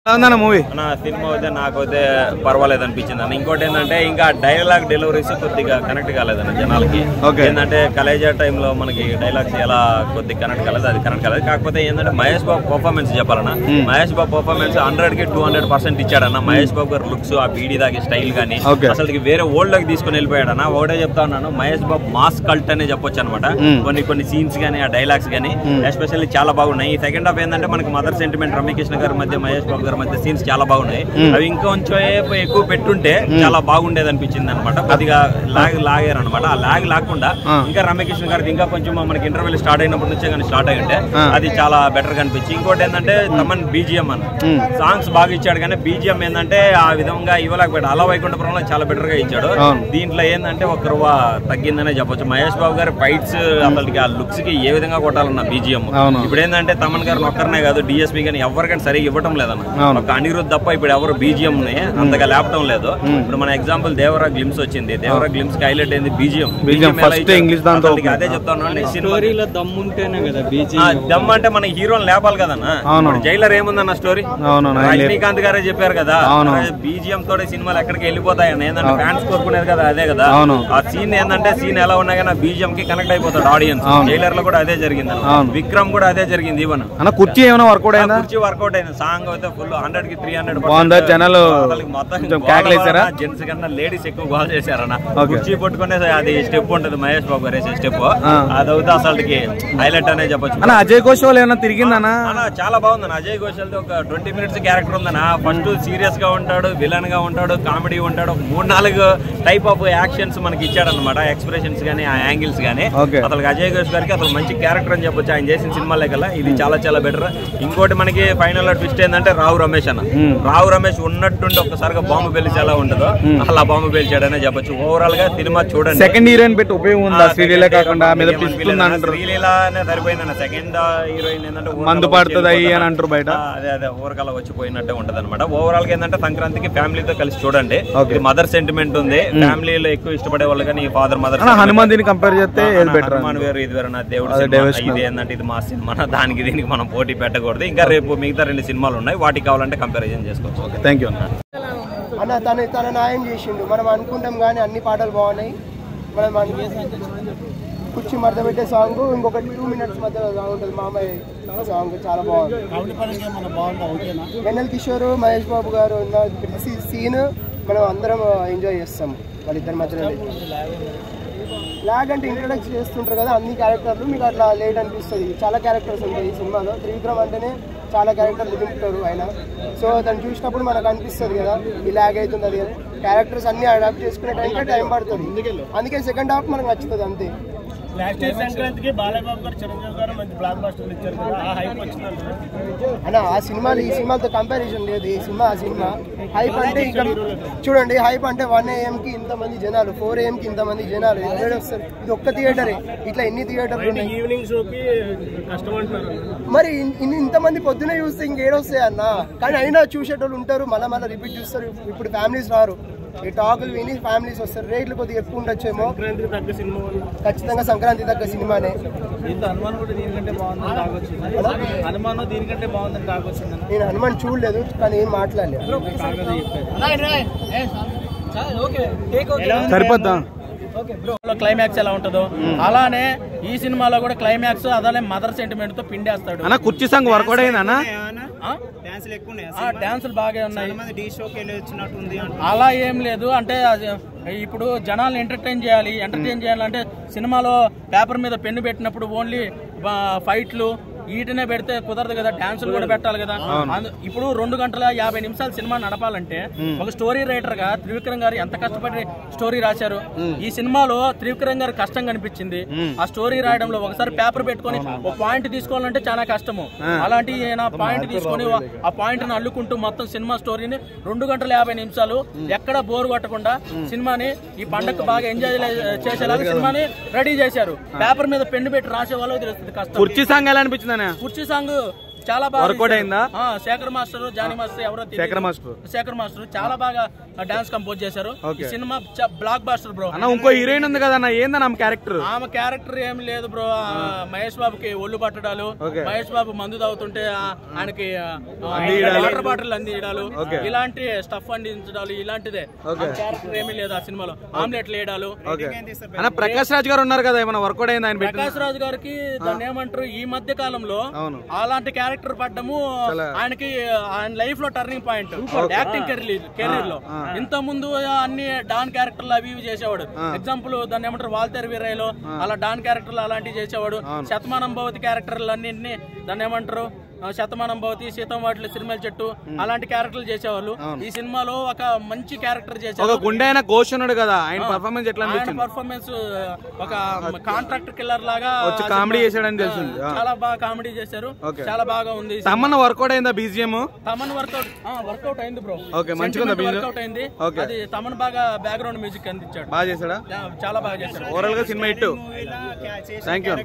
Movie cinema అయితే నాకైతే పర్వాలేదు అనిపించింది అన్న. ఇంకోటి ఏంటంటే ఇంకా డైలాగ్ డెలివరీస్ కొద్దిగా కనెక్ట్ కాలేదన్న జనాలకి. ఏంటంటే కలేజా టైంలో మనకి డైలాగ్స్ ఎలా కొద్దిగా కనెక్ట్ కాలేదు, అది కనెక్ట్ కాలేదు. కాకపోతే ఏంటంటే మహేష్ బాబు పర్ఫార్మెన్స్ చెప్పాలన్న, మహేష్ బాబు పర్ఫార్మెన్స్ 100కి 200% ఇచ్చాడన్న. మహేష్ బాబు గారు లుక్స్, ఆ బీడీ దాకి స్టైల్ గానీ అసలు వేరే ఓల్డ్ లోకి తీసుకుని వెళ్ళిపోయాడన్న. ఒకటే చెప్తా ఉన్నాను, మహేష్ బాబు మాస్ కల్ట్ అనే చెప్పొచ్చు అనమాట. కొన్ని సీన్స్ గానీ ఆ డైలాగ్స్ గానీ ఎస్పెషల్లీ చాలా బాగున్నాయి. ఈ సెకండ్ హాఫ్ ఏంటంటే మనకి మదర్ సెంటిమెంట్ రమ్యకృష్ణ గారి మధ్య మహేష్ బాబు గారి మధ్య సీన్స్ చాలా బాగున్నాయి. అవి ఇంకొంచెం ఎక్కువ పెట్టుంటే చాలా బాగుండేది అనిపించింది అనమాట. కొద్దిగా లాగారు అనమాట. ఆ లాగ్ లాకుండా ఇంకా రమ్యకృష్ణ గారికి ఇంకా కొంచెం మనకి ఇంటర్వ్యూలు స్టార్ట్ అయినప్పటి నుంచే కానీ స్టార్ట్ అయి ఉంటే అది చాలా బెటర్ గా అనిపించింది. ఇంకోటి ఏంటంటే తమన్ బీజిఎం అన్న సాంగ్స్ బాగా ఇచ్చాడు, కానీ బీజిఎం ఏంటంటే ఆ విధంగా ఇవ్వలేకపోయాడు. అలా వైకుంఠపురంలో చాలా బెటర్ గా ఇచ్చాడు. దీంట్లో ఏంటంటే ఒక రూపా తగ్గిందనే చెప్పొచ్చు. మహేష్ బాబు గారి ఫైట్స్ అసలు ఆ లుక్స్ కి ఏ విధంగా కొట్టాలన్న బీజిఎం. ఇప్పుడు ఏంటంటే తమన్ గారిని ఒక్కరినే కాదు, డిఎస్పీ కానీ ఎవరికైనా సరిగ్గా ఇవ్వటం లేదన్న. ఒక అనిరుద్ధ్ తప్ప ఇప్పుడు ఎవరు బీజిఎం ని అంతగా లేపటం లేదు. ఇప్పుడు మన ఎగ్జాంపుల్ దేవరా గ్లిమ్స్ వచ్చింది. దేవరా గ్లిమ్స్ కి హైలైట్ అయింది బీజిఎం. అదే చెప్తాను, దమ్ అంటే మన హీరోని లేపాలి కదన్నా. జైలర్ ఏముందన్న స్టోరీ, రజనీకాంత్ గారే చెప్పారు కదా, బీజిఎం తోటి సినిమాలు ఎక్కడికి వెళ్ళిపోతాయని. ఏంటంటే ఫ్యాన్స్ కోరుకునేది కదా అదే కదా. ఆ సీన్ ఏంటంటే సీన్ ఎలా ఉన్నా కానీ బీజిఎం కి కనెక్ట్ అయిపోతాడు ఆడియన్స్. జైలర్ లో కూడా అదే జరిగింది, విక్రమ్ కూడా అదే జరిగింది. ఈవెన్ కుర్చీ ఏమైనా వర్కౌట్ అయిందా? కుర్చీ వర్కౌట్ అయింది. సాంగ్ అయితే ఫుల్ 100కి 300 జనాలు మొత్తం జెంట్స్ కన్నా లేడీస్ ఎక్కువ గోల్ చేశారన్న. కుర్చీ పట్టుకునే అది స్టెప్ ఉంటుంది మహేష్ బాబు గారు వేసే స్టెప్, అదవుతే అసలుకి హైలైట్ అనే చెప్పొచ్చు. అజయ్ ఘోషాల్ ఏమైనా తిరిగిందన్న? చాలా బాగుందన్న. అజయ్ ఘోషాల్ ఒక 20 minutes క్యారెక్టర్ ఉందన్న. ఫస్ట్ సీరియస్ గా ఉంటాడు, విలన్ గా ఉంటాడు, కామెడీ ఉంటాడు. 3-4 టైప్ ఆఫ్ యాక్షన్స్ మనకి ఇచ్చాడు అనమాట. ఎక్స్ప్రెషన్స్ గానీ ఆ యాంగిల్స్ గానీ అసలు అజయ్ ఘోష్ గారికి అసలు మంచి క్యారెక్టర్ అని చెప్పొచ్చు. ఆయన చేసిన సినిమాలే కల్లా ఇది చాలా చాలా బెటర్. ఇంకోటి మనకి ఫైనల్ ట్విస్ట్ ఏంటంటే రావు రమేష్ అన్న. రావు రమేష్ ఉన్నట్టుండి ఒక్కసారిగా బాంబు పేల్చి ఎలా ఉంటుందో అలా బాంబు పేల్చాడనే చెప్పొచ్చు. ఓవరాల్ గా సినిమా చూడండి. సెకండ్ హీరోయిన్ పెట్టి ఉపయోగం ఉందా? శ్రీలీల కాకుండా శ్రీలీలనే సరిపోయిందన్న. సెకండ్ హీరోయిన్ ఏంటంటే మందు పడుతుంది అని అంటారు బయట. అదే ఊరకలా వచ్చిపోయినట్టే ఉంటది అనమాట. ఓవరాల్ గా ఏంటంటే సంక్రాంతికి ఫ్యామిలీతో కలిసి చూడండి. మదర్ సెంటిమెంట్ ఉంది. ఫ్యామిలీలో ఎక్కువ ఇష్టపడే వాళ్ళు కానీ ఫాదర్ మదర్. హనుమాన్ దీన్ని కంపేర్ చేస్తే హనుమాన్ వేరు, ఇది వేరు. నా దేవుడు ఇది ఏంటంటే ఇది మా సినిమా, దానికి దీనికి మనం పోటీ పెట్టకూడదు. ఇంకా రేపు మిగతా 2 సినిమాలు ఉన్నాయి, వాటికి కావాలంటే కంపారిజన్ చేసుకోవచ్చు. థ్యాంక్ యూ అన్న. తన న్యాయం చేసిండు. మనం అనుకుంటాం కానీ అన్ని పాటలు బాగున్నాయి. మనం కుర్చీ మడత పెట్టే సాంగ్ ఇంకొక 2 minutes మధ్యలో సాంగ్ ఉంటుంది. మామయ్య సాంగ్ చాలా బాగుంది. వెన్నెల కిషోర్, మహేష్ బాబు గారు ఉన్న సీన్ మనం అందరం ఎంజాయ్ చేస్తాం. వాళ్ళిద్దరి మధ్యలో లాగ్ అంటే ఇంట్రడక్ట్ చేస్తుంటారు కదా అన్ని క్యారెక్టర్లు, మీకు అట్లా లేట్ అనిపిస్తుంది. చాలా క్యారెక్టర్స్ ఉంటాయి ఈ సినిమాలో. త్రివిక్రమ్ అంటేనే చాలా క్యారెక్టర్లు దింపుతారు ఆయన. సో దాన్ని చూసినప్పుడు మనకు అనిపిస్తుంది కదా ఈ లాగ్ అవుతుంది అది. క్యారెక్టర్స్ అన్ని అడాప్ట్ చేసుకునే టైం పడుతుంది. అందుకే సెకండ్ హాఫ్ మనకు నచ్చుతుంది అంతే. సంక్రాంతికి బాలయ్యబాబు గారు, చిరంజీవి గారు మంచి బ్లాక్ బస్టర్లు ఇచ్చారు కదా, ఆ హైప్ వచ్చిందంట అన్న. ఆ సినిమాలు ఈ సినిమాతో కంపారిజన్ లేదు. ఈ సినిమా ఆ సినిమా హైప్ అంటే ఇంకా చూడండి. హైప్ అంటే 1 AM కి ఇంతమంది జనాలు, 4 AM కి ఇంతమంది జనాలు వస్తారు. ఇది ఒక్క థియేటరే, ఇట్లా ఎన్ని థియేటర్లు ఉన్నాయి? ఈవినింగ్ షోకి కష్టం అంటున్నారు. మరి ఇంతమంది పొద్దునే చూస్తే ఇంకేడొస్తాయి అన్న. కానీ అయినా చూసేటోళ్ళు ఉంటారు, మళ్ళీ రిపీట్ చూస్తారు. ఇప్పుడు ఫ్యామిలీస్ రారు, ఈ టాకులు విని ఫ్యామిలీస్ వస్తారు. రేట్లు కొద్దిగా ఎక్కువ ఉండొచ్చేమో. ఖచ్చితంగా సంక్రాంతి తగ్గ సినిమానే. నేను హనుమాన్ చూడలేదు కానీ ఏం మాట్లాడలేదు. సరిపోద్దా? క్లైమాక్స్ ఎలా ఉంటుందో అలానే ఈ సినిమాలో కూడా క్లైమాక్స్ అదే మదర్ సెంటిమెంట్ తో పిండేస్తాడు. అన్న కుర్చీ సాంగ్ వర్కౌట్ అయిందన్నా? డాన్సులు బాగా ఉన్నాయి. అలా ఏం లేదు. అంటే ఇప్పుడు జనాలను ఎంటర్టైన్ చేయాలంటే సినిమాలో పేపర్ మీద పెన్ను పెట్టినప్పుడు ఓన్లీ ఫైట్లు వీటినే పెడితే కుదరదు కదా, డాన్సులు కూడా పెట్టాలి కదా. ఇప్పుడు 2 గంటల 50 నిమిషాలు సినిమా నడపాలంటే ఒక స్టోరీ రైటర్ గా త్రివిక్రమ్ గారు ఎంత కష్టపడి స్టోరీ రాశారు. ఈ సినిమాలో త్రివిక్రమ్ గారు కష్టం కనిపించింది ఆ స్టోరీ రాయడంలో. ఒకసారి పేపర్ పెట్టుకుని ఒక పాయింట్ తీసుకోవాలంటే చాలా కష్టము. అలాంటి పాయింట్ తీసుకొని ఆ పాయింట్ ని అల్లుకుంటూ మొత్తం సినిమా స్టోరీని 2 గంటల 50 నిమిషాలు ఎక్కడ బోర్ కొట్టకుండా సినిమాని ఈ పండగ బాగా ఎంజాయ్ చేసేలాగా సినిమాని రెడీ చేశారు. పేపర్ మీద పెన్ను పెట్టి రాసే వాళ్ళు తెలుస్తుంది కష్టం. కుర్చీ సాంగ్ ఎలా అనిపించింది? కుర్చీ సాంగ్ చాలా బాగా వర్కౌట్ అయిందా? శేఖర్ మాస్టర్, జానీ మాస్టర్ ఎవరో శేఖర్ మాస్టర్ చాలా బాగా డాన్స్ కంపోజ్ చేశారు. ఈ సినిమా బ్లాక్ బాస్టర్ బ్రో. అన్న ఇంకో హీరోయిన్ ఉంది కదా, ఏందన్న క్యారెక్టర్? ఆమె క్యారెక్టర్ ఏం లేదు బ్రో. మహేష్ బాబుకి ఒళ్ళు పట్టడాలు, మహేష్ బాబు మందు తాగుతుంటే ఆయనకి వాటర్ బాటిల్ అందించడాలు, ఇలాంటి స్టఫ్ అందించడాలు, ఇలాంటిదే. క్యారెక్టర్ ఏమీ లేదు ఆ సినిమాలో. ఆమ్లెట్లు వేయడాలు. ప్రకాష్ రాజ్ గారు ఉన్నారు కదా, ఏమైనా వర్కౌట్ అయింది? ఆయన ప్రకాష్ రాజ్ గారికి దాన్ని ఏమంటారు, ఈ మధ్య కాలంలో అలాంటి క్యారెక్టర్ పడ్డము ఆయనకి ఆయన లైఫ్ లో టర్నింగ్ పాయింట్ యాక్టింగ్ కెరీర్ లో. ఇంత ముందు అన్ని డాన్ క్యారెక్టర్లు అవి ఇవి చేసేవాడు. ఎగ్జాంపుల్ దాన్ని ఏమంటారు, వాల్తేరు వీరయ్యలో అలా డాన్ క్యారెక్టర్లు అలాంటివి చేసేవాడు. శతమానం భవతి క్యారెక్టర్లు అన్నింటినీ దాన్ని ఏమంటారు, శతమానం భవతి, సీతం వాటిలో సిరిమల చెట్టు అలాంటి క్యారెక్టర్లు చేసేవాళ్ళు. ఈ సినిమాలో ఒక మంచి క్యారెక్టర్ చేశారు. కదా, ఆయన పర్ఫార్మెన్స్ ఎట్లా అనిపించింది? పర్ఫార్మెన్స్ ఒక కాంట్రాక్ట్ కిల్లర్ లాగా కామెడీ చేశాడని తెలిసింది. చాలా బాగా కామెడీ చేశారు, చాలా బాగా ఉంది. తమన్ వర్కౌట్ అయిందా? బీజిఎం తమన్ వర్కౌట్ అయింది బ్రో. వర్కౌట్ అయింది. అది తమన్ బాగా బ్యాక్గ్రౌండ్ మ్యూజిక్ అందించాడు. బాగా చేశాడా? చాలా బాగా చేశాడు. ఓవరాల్ గా సినిమా హిట్. Thank you.